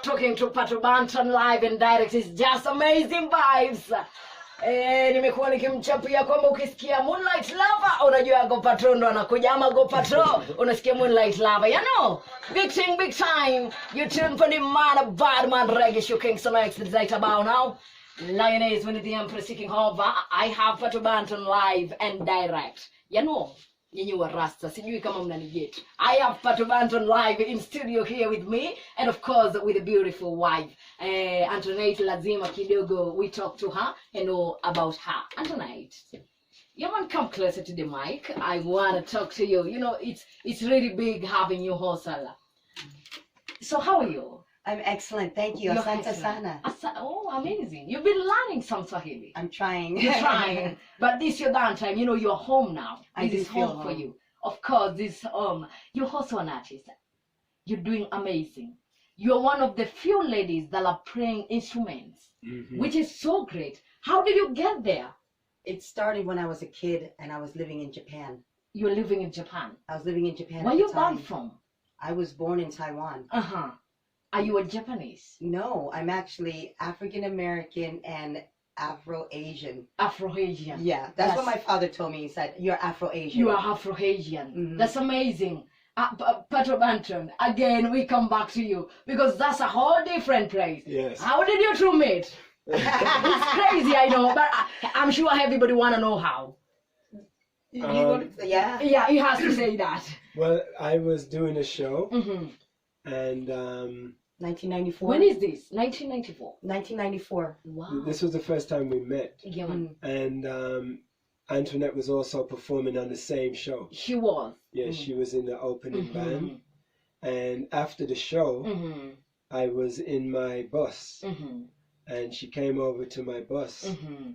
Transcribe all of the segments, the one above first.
talking to Pato Banton live and direct is just amazing vibes. Nimekuwa nikimchapia kwamba ukisikia Moonlight Lover unajua Go Pato ndo anakuja, ama Go Pato unasikia Moonlight Lover. You know, big thing, big time. You tune for the man, bad man, reggae show king selects right about now. Lioness when the empress seeking over. I have Pato Banton live and direct. You know, nyinyi wa rasta sijui kama mnaniget. I have Pato Banton live in studio here with me, and of course with a beautiful wife, Antoinette. Lazima kidogo we talk to her and know about her. Antoinette, you want to come closer to the mic? I want to talk to you. You know, it's really big having you, Hosala. So how are you? I'm excellent, thank you. Asante sana. Oh, amazing. You've been learning some Swahili. I'm trying. You're trying. But this your downtime. You know, you're home now. I This is do feel home for home. you. Of course, this you're also an artist. You're doing amazing. You're one of the few ladies that are playing instruments, which is so great. How did you get there? It started when I was a kid and I was living in Japan. You're living in Japan. I was living in Japan Where at you the time. born from? I was born in Taiwan. Uh-huh. Are you a Japanese? No, I'm actually African American and Afro-Asian. Afro-Asian. Yeah, that's what my father told me. He said, "You're Afro-Asian." You are Afro-Asian. That's amazing. Pato Banton, again, we come back to you because that's a whole different place. Yes. How did you two meet? It's crazy, I know, but I'm sure everybody want to know how. You wanted to, yeah. Yeah, he has to say that. Well, I was doing a show, Mm-hmm. and 1994. When is this? 1994. 1994. Wow. this was the first time we met. Yeah, man. And Antoinette was also performing on the same show. She was. Yeah, she was in the opening Mhm. band. And after the show, Mm-hmm. I was in my bus, Mm-hmm. and she came over to my bus Mm-hmm.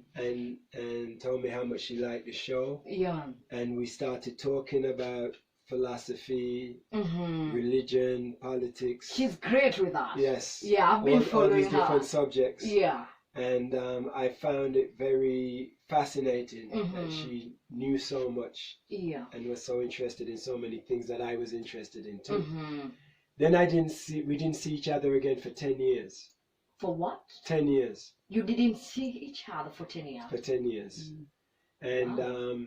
and told me how much she liked the show. Yeah. And we started talking about philosophy, Mm-hmm. religion, politics. She's great with that. Yes. Yeah, I've been all following these different her. subjects. Yeah. And I found it very fascinating that Mhm. she knew so much Yeah. and was so interested in so many things that I was interested in too. Mm-hmm. Then we didn't see each other again for 10 years. For what? 10 years. You didn't see each other for 10 years. For 10 years. Mm. And Wow.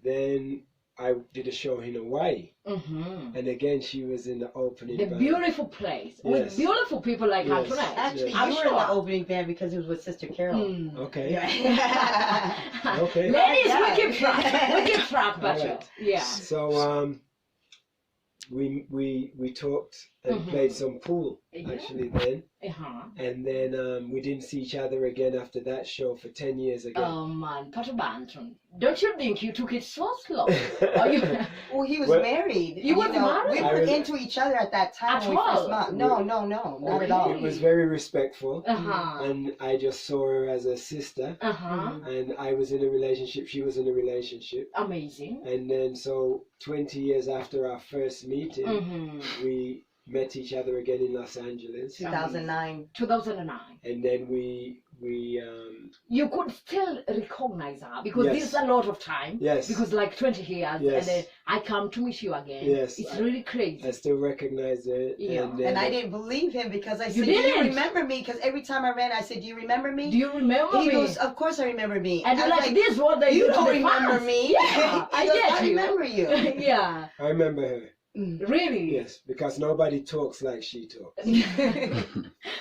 then I did a show in Hawaii. Mm-hmm. And again, she was in the opening The band. beautiful place with Yes. beautiful people like Yes. Antoinette. Actually, I'm you were in the sure. opening band because it was with Sister Carol. Mm. Okay. Yeah. Okay. Ladies, Yeah. we keep track. We keep track, but Alright. yeah. So we talked and Mhm. played some pool Yeah. actually then. Uh-huh. And then we didn't see each other again after that show for 10 years again. Oh man, Pato Banton, don't you think you took it so slow? Are you? Well, he was Well, married. You was married? We I were was- into each other at that time At when we all? first met. No, not at all. It was very respectful. Uh-huh. And I just saw her as a sister. Uh-huh. And I was in a relationship, she was in a relationship. Amazing. And then so 20 years after our first meeting, Mm-hmm. we met each other again in Los Angeles. 2009. 2009. And then we You could still recognize her because Yes. this is a lot of time. Yes. Because like 20 years, Yes. and then I come to meet you again. Yes, It's I- really crazy. I still recognize it. Yeah. And, then, And I didn't believe him because I You said, "Do you didn't? remember me?" Because every time I ran, I said, "Do you remember me?" Do you remember He me? goes, "Of course I remember me." And I you're was like, this is what they "You do to don't the remember fans. me?" Yeah, He I goes, get "I you. remember you." Yeah. I remember her. Really? Yes, because nobody talks like she talks.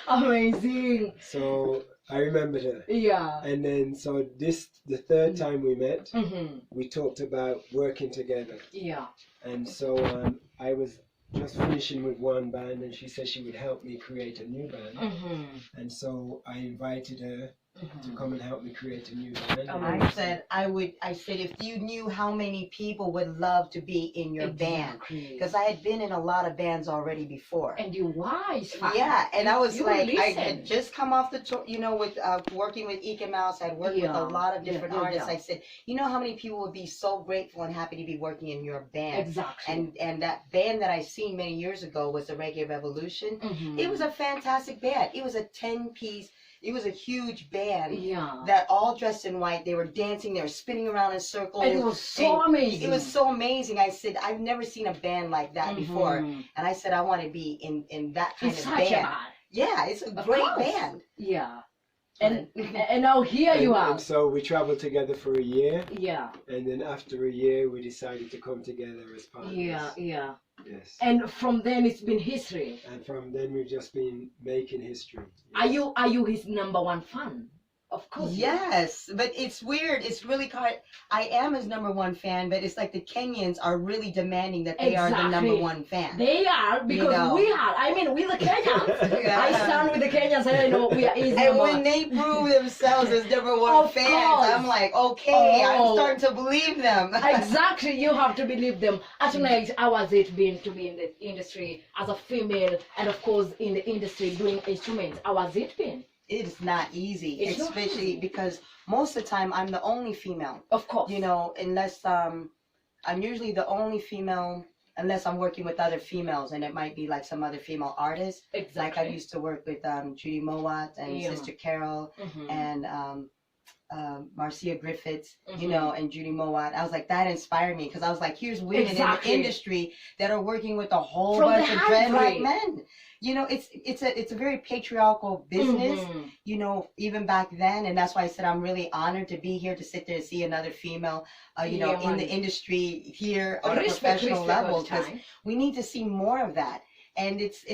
Amazing. So I remembered her. Yeah. And then so the third time we met, Mm-hmm. we talked about working together. Yeah. And so I was just finishing with one band, and she said she would help me create a new band. Mm-hmm. And so I invited her to come and help me create a new band. I said, if you knew how many people would love to be in your band. Exactly. Because I had been in a lot of bands already before. And you wise. Yeah, and I was You like, I listen. had just come off the tour, with working with Ike Mouse. I'd worked with Yeah. a lot of different Yeah, artists. yeah. I said, you know how many people would be so grateful and happy to be working in your band? Exactly. And that band that I seen many years ago was the Reggae Revolution. Mhm. It was a fantastic band. It was a 10-piece. It was a huge band. Yeah. That all dressed in white. They were dancing. They were spinning around in circles. And it was so and amazing. It was so amazing. I said, I've never seen a band like that before. Mhm. And I said, I want to be in that kind It's of such a band. bad. Yeah, it's a Of great course. band. Yeah. And now here you are. And so we traveled together for a year, Yeah. and then after a year, we decided to come together as partners. Yeah. Yeah. Yes. And from then it's been history. And from then we've just been making history. Are you his number one fan? Of course. you are. Yes, but it's weird. It's really hard. I am his number one fan, but it's like the Kenyans are really demanding that they are the number Exactly. one fan. They are because know. we are. I mean, we the Kenyans. Yeah. I stand with the Kenyans and I know we are easy. And when they prove themselves as number one Of fans, course. I'm like, okay, Oh. I'm starting to believe them. Exactly, you have to believe them. Actually, how has it been to be in the industry as a female and of course in the industry doing instruments? How has it been? It's not easy, It's not especially easy. because most of the time I'm the only female. Of course. You know, unless I'm usually the only female unless I'm working with other females, and it might be like some other female artists. Exactly. Like I used to work with Judy Mowat and Yeah. Sister Carol Mhm. and Marcia Griffiths, you Mhm. know, and Judy Mowat. I was like, that inspired me because I was like, here's women Exactly. in the industry that are working with a whole From bunch the of high dreadlock grade. men. You know, it's a very patriarchal business. Mhm. You know, even back then, and that's why I said I'm really honored to be here to sit there and see another female, you know, Yeah, in the man. industry here on a Respect professional all level, the because time. we need to see more of that. And it's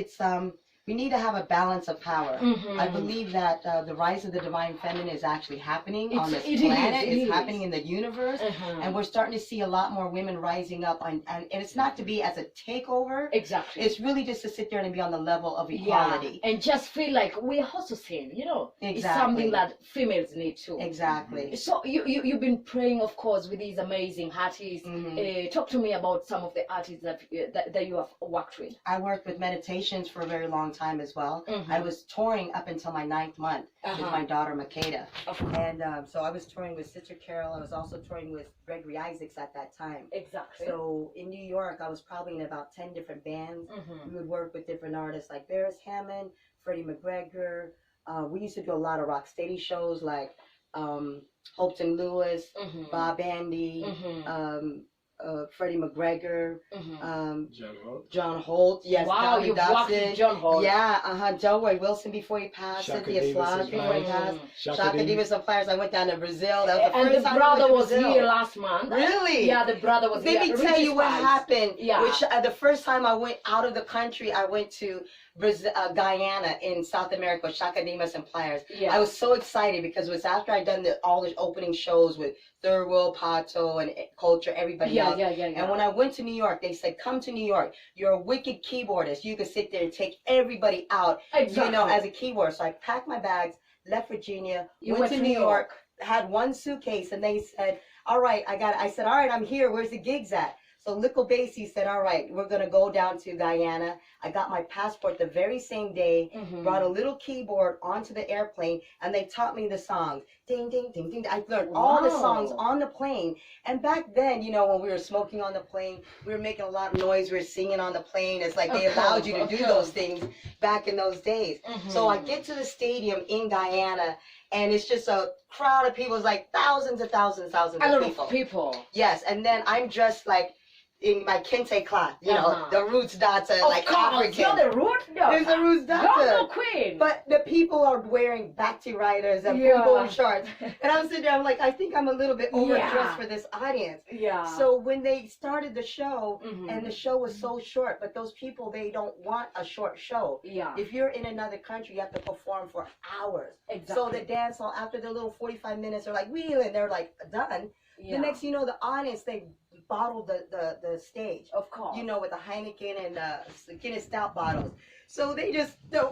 we need to have a balance of power. Mhm. I believe that the rise of the divine feminine is actually happening on It's- this it is, planet. it It's is. happening in the universe. Mhm. And we're starting to see a lot more women rising up and it's not to be as a takeover. Exactly. It's really just to sit there and be on the level of Yeah, equality. and just feel like we are also same, you know. It's Exactly. something that females need too. Exactly. So you've been praying, of course, with these amazing artists. Mhm. Talk to me about some of the artists that you have worked with. I worked with meditations for a very long time as well. Mhm. I was touring up until my 9th month with Uh-huh. my daughter Makeda. Of course. And so I was touring with Sister Carol. I was also touring with Gregory Isaacs at that time. Exactly. So in New York, I was probably in about 10 different bands. Mhm. We would work with different artists like Barris Hammond, Freddie McGregor. We used to do a lot of rock steady shows like Holton Lewis, Mhm. Bob Andy, Mhm. Freddie McGregor, Mhm. John Holt. John Holt. Yes, Wow, Calvin you've worked Dobson. with John Holt. Yeah, Delroy Wilson before he passed, Shaka Cynthia Davis Slaughter and before he Flyers. passed. Shaka Shaka Davis. Davis and Flyers. I went down to Brazil. That was the And first the time I brother went to was Brazil. here last month. Really? Yeah, the brother was Let here. me tell Richie you what Spice. happened. Yeah. Which the first time I went out of the country, I went to Brazil, Guyana in South America with Shaka Davis and Pliers. Yeah. I was so excited because it was after I'd done all the opening shows with Third World, Pato, and Culture, everybody else. Yeah. And when I went to New York, they said, come to New York. You're a wicked keyboardist. You can sit there and take everybody out, Exactly. you know, as a keyboardist. So I packed my bags, left Virginia, You went to New York, had one suitcase, and they said, all right, I said, all right, I'm here. Where's the gigs at? So Lickle Basie said, all right, we're going to go down to Guyana. I got my passport the very same day, Mhm. brought a little keyboard onto the airplane, and they taught me the songs. Ding, ding, ding, ding. I learned all the songs Wow. on the plane. And back then, you know, when we were smoking on the plane, we were making a lot of noise. We were singing on the plane. It's like they Of course, allowed you to of do course. those things back in those days. So I Mhm. get to the stadium in Guyana, and it's just a crowd of people. It's like thousands and thousands a of lot people. of people. Yes, and then I'm dressed like in my kente cloth, you know, Uh-huh. the roots daughter, Of like course, African. you're the root daughter. There's a roots You're daughter. the queen. But the people are wearing backty riders and Yeah. boom shorts. And I'm sitting there, I'm like, I think I'm a little bit overdressed Yeah. for this audience. Yeah. So when they started the show, Mhm. and the show was so short, but those people, they don't want a short show. Yeah. If you're in another country, you have to perform for hours. Exactly. So the dance hall, after the little 45 minutes, they're like, wheeling, they're like, done. Yeah. The next, you know, the audience, they bottled the stage, Of course. you know, with the Heineken and the Guinness Stout bottles. So they just, the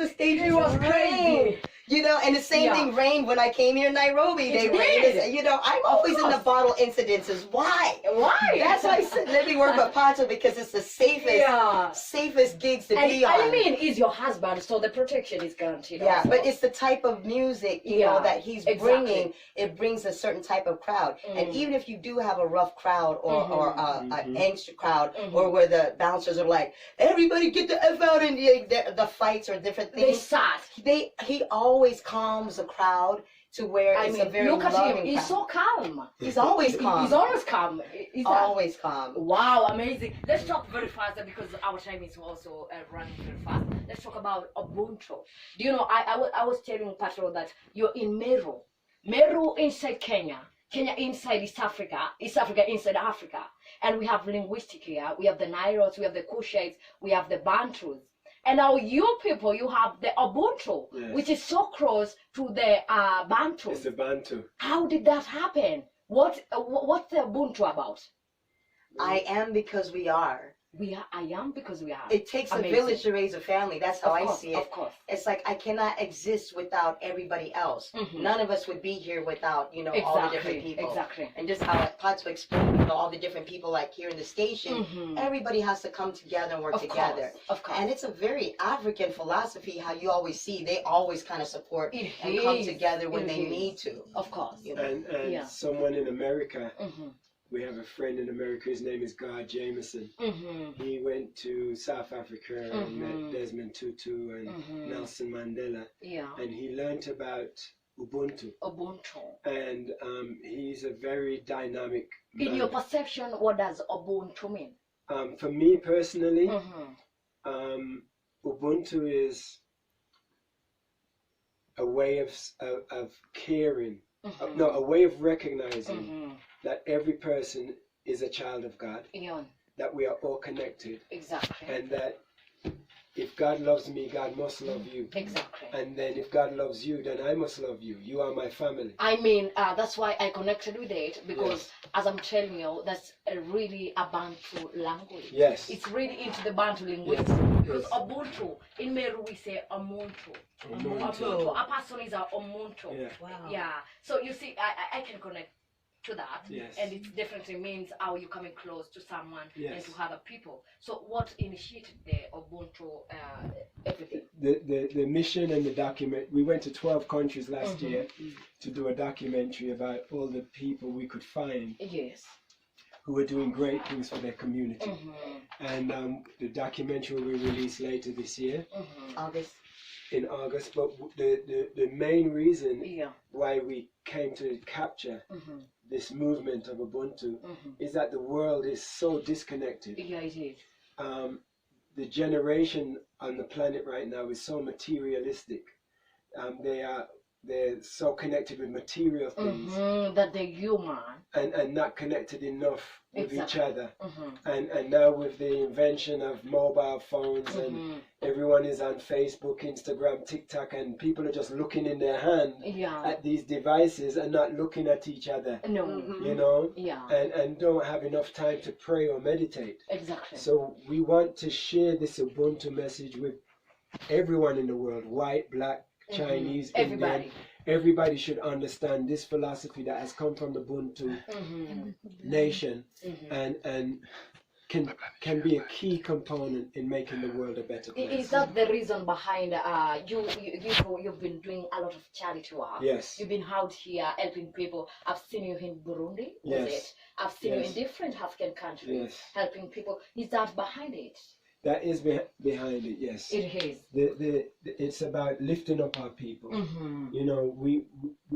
stage It was crazy. you know, and the same Yeah. thing rained when I came here in Nairobi. It They rained. did. You know, I'm Of always in the course. bottle incidences. Why? Why? That's why I said, let me work with Pato because it's the safest gigs to And be on. I mean, he's your husband, so the protection is guaranteed. Yeah, also. but it's the type of music, you know, Yeah, that he's exactly. bringing. It brings a certain type of crowd. And Mm. even if you do have a rough crowd or, Mhm. an angst crowd, Mhm. or where the bouncers are like, everybody get the F out, and the fights or different they things, sat. he always calms the crowd to where I it's mean, a very look at him. loving He's kind. so calm. He's always calm. He's always calm. Is that- Always calm. Wow, amazing. Let's talk very fast because our time is also running very fast. Let's talk about Ubuntu. Do you know, I was telling Pato that you're in Meru. Meru inside Kenya. Kenya inside East Africa inside Africa. And we have linguistic here. We have the Nilotes, we have the Kushites, we have the Bantus. And now you people, you have the Ubuntu, Yes. which is so close to the Bantu. It's the Bantu. How did that happen? What's the Ubuntu about? I am because we are. I am because we are. It takes Amazing. a village to raise a family. That's how I see it. Of course. It's like I cannot exist without everybody else. Mhm. None of us would be here without, all the different people. Exactly. And just how Pato explained, all the different people like here in the station, Mhm. everybody has to come together and work Of together. course. Of course. And it's a very African philosophy, how you always see they always kind of support It and come is. together when It they is. need to. Of course. You know? And Yeah. someone in America, Mm-hmm. we have a friend in America, his name is God Jameson. Mm-hmm. He went to South Africa and Mhm. met Desmond Tutu and Mhm. Nelson Mandela, Yeah. and he learnt about Ubuntu. Ubuntu. And he's a very dynamic In man. your perception, what does Ubuntu mean? For me personally, Mm-hmm. Ubuntu is a way of caring, Mm-hmm. no, a way of recognizing Mm-hmm. that every person is a child of God, Yeah. that we are all connected, Exactly. and that if God loves me, God must love you. Exactly. And then if God loves you, then I must love you. You are my family. I mean, that's why I connected with it because, as I'm telling you, that's really a Bantu language. Yes. It's really into the Bantu linguistics. Yes. Because Yes. Ubuntu, in Meru we say Umuntu. Umuntu. A person is a Umuntu. Yeah. Wow. Yeah. So you see, I can connect to that. Yes. And it definitely means how you're coming close to someone and Yes. to other people. So what initiated the Ubuntu everything? The mission and the document, we went to 12 countries last Mhm. year to do a documentary about all the people we could find Yes. who were doing great things for their community. Mm-hmm. And the documentary will be released later this year Mm-hmm. August. in August. But the main reason Yeah. why we came to capture Mm-hmm. this movement of Ubuntu Mm-hmm. is that the world is so disconnected. Yeah, it is. The generation on the planet right now is so materialistic. They're so connected with material things Mm-hmm. That they're human. and not connected enough with each other. Mm-hmm. And now with the invention of mobile phones and Mm-hmm. everyone is on Facebook, Instagram, TikTok, and people are just looking in their hand Yeah. at these devices and not looking at each other, No. Mhm. you know, Yeah. and don't have enough time to pray or meditate. Exactly. So we want to share this Ubuntu message with everyone in the world, white, black, Chinese, Everybody. Indian. Everybody should understand this philosophy that has come from the Ubuntu Mm-hmm. nation Mm-hmm. and can be a key component in making the world a better place. Is that the reason behind you've been doing a lot of charity work? Yes. You've been out here helping people. I've seen you in Burundi, was Yes. it? I've seen you Yes. in different African countries Yes. helping people. Is that behind it? That is behind it, yes. It is. It's about lifting up our people. Mm-hmm. You know, we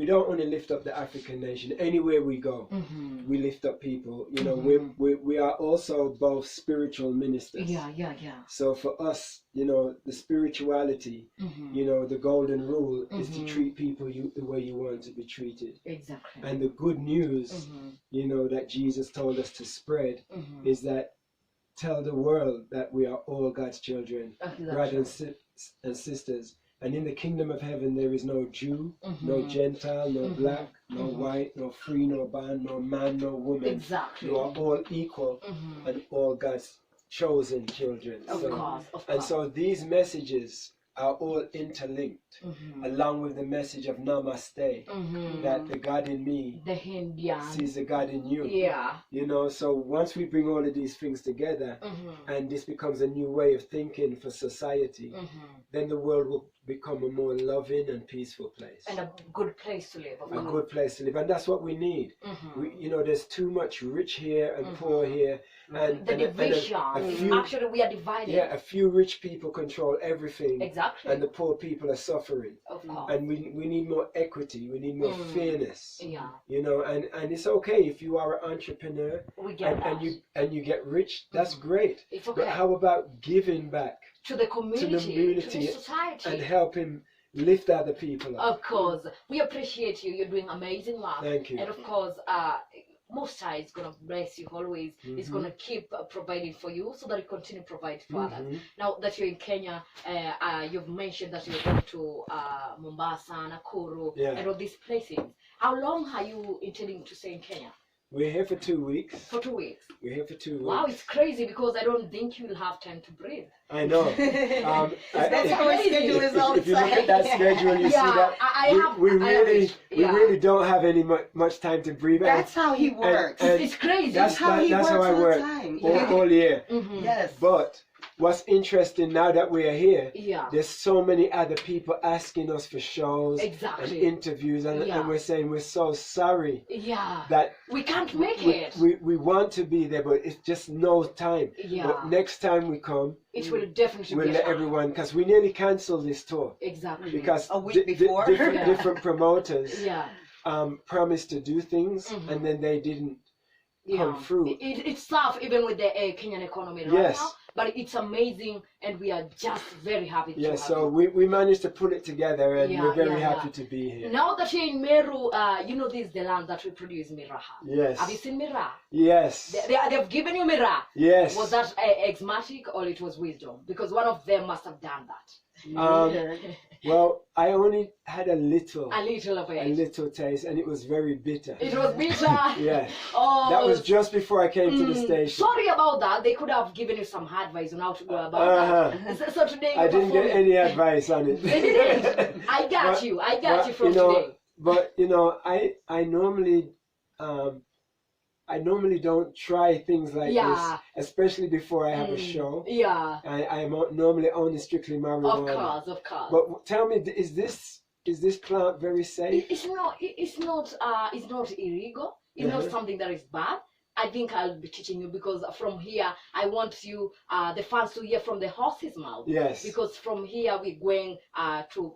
don't only lift up the African nation. Anywhere we go, Mm-hmm. we lift up people. You know, Mhm. we are also both spiritual ministers. Yeah. So for us, you know, the spirituality, Mm-hmm. you know, the golden rule is to Mhm. treat people the way you want to be treated. Exactly. And the good news, Mm-hmm. you know, that Jesus told us to spread Mm-hmm. is that tell the world that we are all God's children, brothers and sisters. And in the kingdom of heaven, there is no Jew, no Mhm. Gentile, no Mhm. black, no Mhm. white, no free, no bond, no man, no woman. Exactly. You are all equal Mm-hmm. and all God's chosen children. Of So- course. and so these messages are all interlinked, Mm-hmm. along with the message of Namaste, Mm-hmm. that the God in me The Indian. sees the God in you. Yeah. You know, so once we bring all of these things together, Mm-hmm. and this becomes a new way of thinking for society, Mm-hmm. then the world will become a more loving and peaceful place. And a good place to live. Of A course. good place to live. And that's what we need. Mm-hmm. You know, there's too much rich here and poor here, and The and a division. few, Actually, we are divided. yeah, a few rich people control everything, Exactly. and the poor people are suffering. Of course. And we need more equity. We need more fairness. Yeah. You know, and it's okay if you are an entrepreneur We get that. and you get rich. That's great. It's okay. But how about giving back To the community, to the society. and helping lift other people up? Of course. We appreciate you. You're doing amazing work. Thank you. And of course, Most High is going to bless you always. It's going to keep providing for you so that you continue to provide for others. Now that you're in Kenya, you've mentioned that you're going to Mombasa, Nakuru, and all these places. How long are you intending to stay in Kenya? We're here for 2 weeks. For 2 weeks. We're here for 2 weeks. Wow, it's crazy because I don't think you'll have time to breathe. I know. That's how our schedule is all the If you look at time. that schedule, you see that we really don't have any much time to breathe. That's how he works. And it's crazy. That's how he works how I all the work time. all year. Yes. But what's interesting now that we are here, Yeah. there's so many other people asking us for shows Exactly. and interviews, and we're saying we're so sorry Yeah. that we can't make it. we want to be there, but it's just no time. Yeah. But next time we come, It will definitely we'll be let a everyone, because we nearly cancelled this tour. Exactly. Because A week before. different promoters Yeah. promised to do things, and then they didn't come through. It's tough even with the Kenyan economy right now, but it's amazing and we are just very happy to have so you. we managed to put it together, and Yeah, we're very yeah, happy to be here. Now that you're in Meru, you know this is the land that we produce Miraha. Yes. Have you seen Mira? Yes. They've given you Mira. Yes. Was that exmatic or it was wisdom? Because one of them must have done that. Well, I only had a little of it. a little taste, and it was very bitter. It was bitter. Yeah. Oh, That was just before I came to the station. Sorry about that. They could have given you some advice on how to go about that. So today I didn't get any advice on it. They didn't. I got you. I got you from you know, today. But you know, I normally don't try things like this, especially before I have a show. Yeah. I'm normally only strictly marijuana. Of course. But tell me, is this plant very safe? It's not illegal. It's not something that is bad. I think I'll be teaching you because from here I want you, the fans, to hear from the horse's mouth. Yes. Because from here we're going to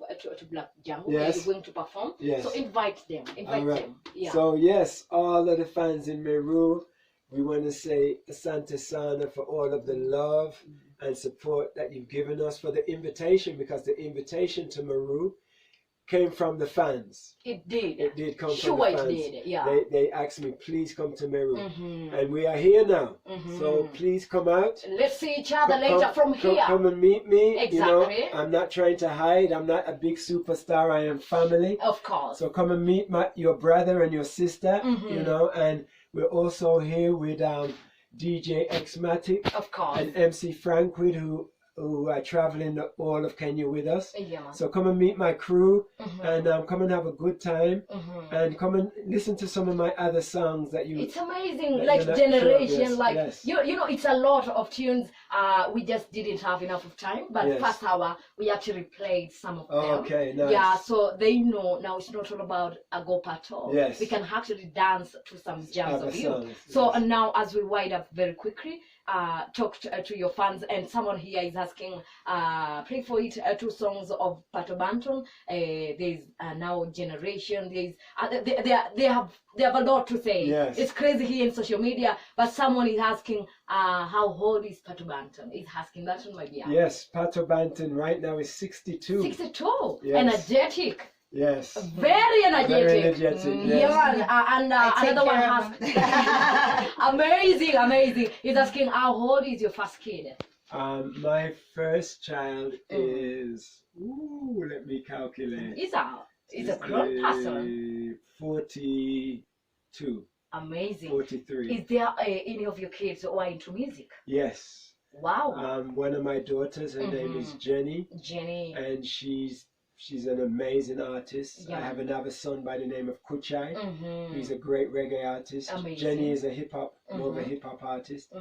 Black Jungle. Yes. We're going to perform. Yes. So invite them. Invite them. Yeah. So yes, all of the fans in Meru, we want to say Asante Sana for all of the love and support that you've given us, for the invitation, because the invitation to Meru came from the fans. It did. It did come sure from the fans. It did. Yeah. They asked me, please come to Meru. And we are here now. So please come out. Let's see each other later from here. Come and meet me. Exactly. You know, I'm not trying to hide. I'm not a big superstar. I am family. Of course. So come and meet your brother and your sister. You know, and we're also here with DJ Xmatic. Of course. And MC Frankwid, who are traveling all of Kenya with us. Yeah. So come and meet my crew, and come and have a good time, and come and listen to some of my other songs that you. It's amazing, like Generation, you know, it's a lot of tunes. We just didn't have enough of time, but first hour we actually played some of them. Okay, nice. Yeah, so they know now it's not all about a go pato. Yes. We can actually dance to some jams Other of you. songs, So now, as we wind up very quickly, talk to your fans, and someone here is asking, play for it 2 songs of Pato Banton. There's now Generation. There's they have a lot to say. Yes. It's crazy here in social media, but someone is asking, how old is Pato Banton? Is asking that on my behalf. Yes, Pato Banton right now is 62. 62. Yes. Energetic. Yes. Very energetic. Very energetic. Yeah, and another one has amazing. He's asking, how old is your first kid? My first child is, let me calculate. He's a grown person. 42. Amazing. 43. Is there any of your kids who are into music? Yes. Wow. One of my daughters, her name is Jenny. Jenny. And she's an amazing artist. Yeah. I have another son by the name of Kuchai. He's a great reggae artist. Amazing. Jenny is a hip hop more of a hip-hop artist.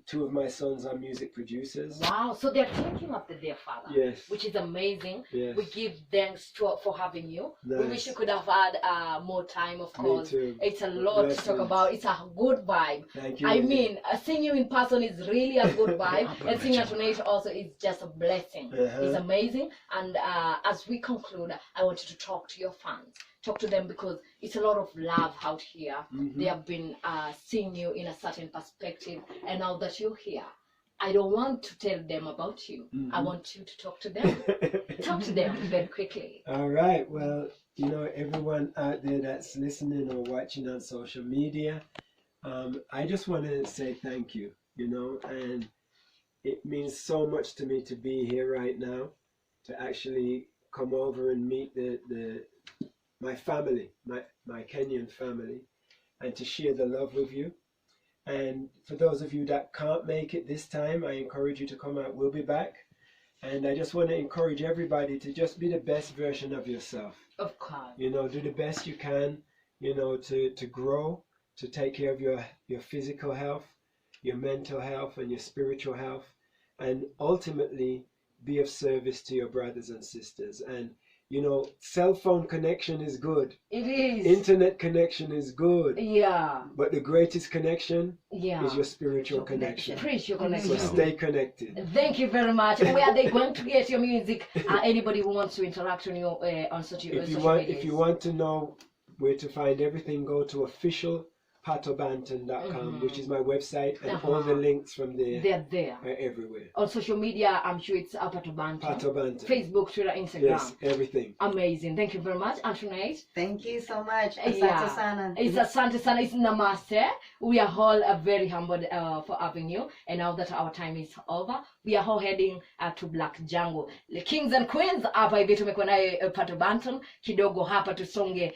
2 of my sons are music producers. Wow, so they're taking up their father. Yes. Which is amazing. Yes. We give thanks for having you. Nice. We wish you could have had more time, of course. Me too. It's a lot to talk about. It's a good vibe. Thank you. I mean, seeing you in person is really a good vibe. And seeing you tonight also is just a blessing. It's amazing. And as we conclude, I want you to talk to your fans. Talk to them because it's a lot of love out here. They have been seeing you in a certain perspective. And now that you're here, I don't want to tell them about you. I want you to talk to them. Talk to them very quickly. All right. Well, you know, everyone out there that's listening or watching on social media, I just want to say thank you, you know, and it means so much to me to be here right now, to actually come over and meet my family, my Kenyan family, and to share the love with you. And for those of you that can't make it this time, I encourage you to come out. We'll be back. And I just want to encourage everybody to just be the best version of yourself. Of course. You know, do the best you can, you know, to grow, to take care of your physical health, your mental health, and your spiritual health, and ultimately be of service to your brothers and sisters. And you know, cell phone connection is good. It is. Internet connection is good. Yeah. But the greatest connection is your spiritual connection. Spiritual connection. So stay connected. Thank you very much. Where are they going to get your music? Anybody who wants to interact on you on social media? If you want to know where to find everything, go to official patobanton.com, which is my website, and all the links from there, they're there. Are everywhere. On social media, I'm sure it's Pato Banton. Pato Banton. Facebook, Twitter, Instagram. Yes, everything. Amazing. Thank you very much, Antoinette. Thank you so much. Yeah. Asante sana. It's Asante sana. It's Namaste. We are all very humbled for having you. And now that our time is over, we are all heading to Black Jungle. The kings and queens, hapa hivi tumekuwa naye Pato Banton. Kidogo hapa tusonge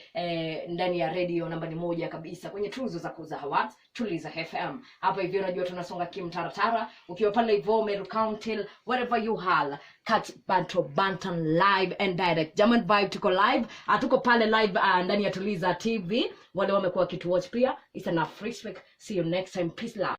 ndani ya radio nambari 1 kabisa kwenye tuzo za kuza Hawat, Tuliza FM. Hapa hivi unajua tunasonga kimtaratara. Ukiwa pale hivyo Meru County, wherever you are, catch Pato Banton live and direct. JAM&ViBE tuko live. Tuko pale live ndani ya Tuliza TV. Wale wamekuwa kitu watch pia. It's enough respect. See you next time. Peace love.